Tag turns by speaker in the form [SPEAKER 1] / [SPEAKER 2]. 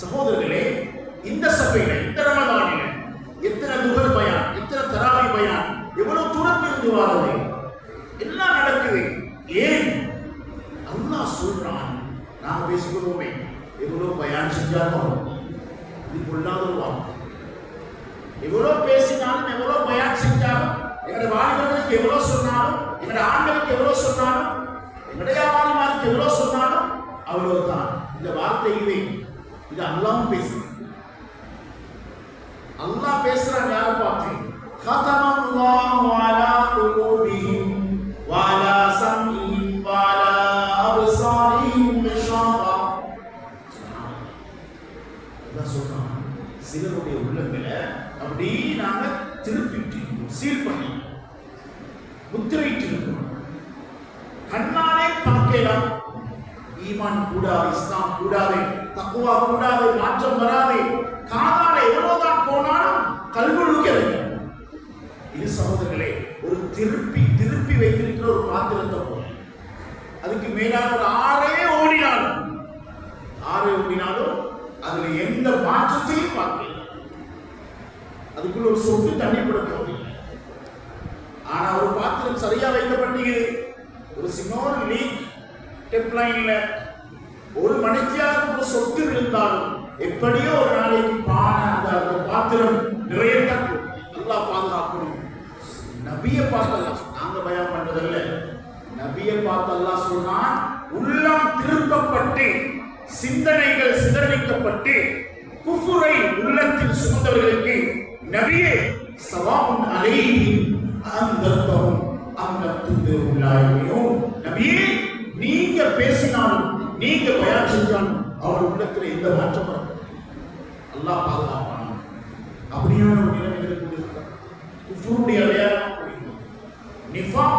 [SPEAKER 1] சகோதரர்களே, இந்த சபையில இந்த ரமதானில எத்தனை துகர் பயான், எத்தனை தராவி பயான், எவ்வளவு தூரம் இருந்து வாரது எல்லாம் நடக்குது. ஏன்? அல்லாஹ் சொல்றான். நாங்க பேசிக்கிறோமே, எவ்வளவு பயான் செஞ்சாலும் இது கொள்ளாத ஒரு வார்த்தை. எவ்வளவு பேசினாலும், எவ்வளவு பயான் செஞ்சாலும், எங்களுடைய வாலிபர்களுக்கு எவ்வளவு சொன்னாலும், எங்களுடைய ஆண்களுக்கு எவ்வளவு சொன்னாலும், எங்களுடைய வாலிமாருக்கு எவ்வளவு சொன்னாலும் அவ்வளவுதான். இந்த வார்த்தை இது அல்லாஹ் பேசுறான். அல்லாஹ் பேசுறான். யாரை பார்த்து? கதமல்லாஹு அலா குலூபிஹிம் வ அலா சம்இஹிம் வ அலா அப்சாரிஹிம் கிஷாவா. அல்லாஹ் சொல்றான், சிலருடைய உள்ளங்களை அப்படி நாங்க திருப்பிட்டு சீல் பண்ணி முத்திரையிட்டு இருக்கோம். கண்ணாலே பார்க்கலாம், ஈமான் கூடாது, இஸ்லாம் கூடாது, தக்வா கூடாது, மாற்றம் வராது. காதால எவ்வளவுதான் போனாலும் கல்வொழுக்கிறது. இது சகோதரர்களே, ஒரு திருப்பி திருப்பி வைத்திருக்கிற ஒரு பாத்திரத்தை போல. அதுக்கு மேலான ஒரு ஆறே ஓடினாலும் அதுல எந்த மாற்றத்தையும் பார்க்கல. அதுக்குள்ள ஒரு சொட்டு தண்ணி கொடுக்க. ஆனா ஒரு பாத்திரம் சரியா வைக்கப்பட்டீங்க, ஒரு சின்ன லீக் டெப் லைன்ல ஒரு மணித்தியாவது ஒரு சொத்து இருந்தாலும் எப்படியோ ஒரு நாளைக்கு அந்த பாத்திரம் நிறைய நல்லா பாதுகாக்கணும். நபியை பார்த்தல்லாம் நாங்க பயம் பண்றதில்ல. நபியை பார்த்தல்லாம் சொன்னா உள்ளம் திருப்பப்பட்டு சிந்தனைகள் சிதறடிக்கப்பட்டு குஃபுரை உள்ளத்தில் சுமந்தவர்களுக்கு நபியே சவாவுன் அலைஹிம் அன்தர்தஹும் அம் லம் துன்திருஹும். நபியே, நீங்க பேசினாலும் நீங்க பயான் செஞ்சாலும் அவர் உள்ளத்தில் எந்த மாற்றம் வரும். அல்லாஹ் பாதுகாப்பான அப்படியான ஒரு நிலைமைகளுக்கு குஃபுருடைய அடையாளம், நிஃபாக்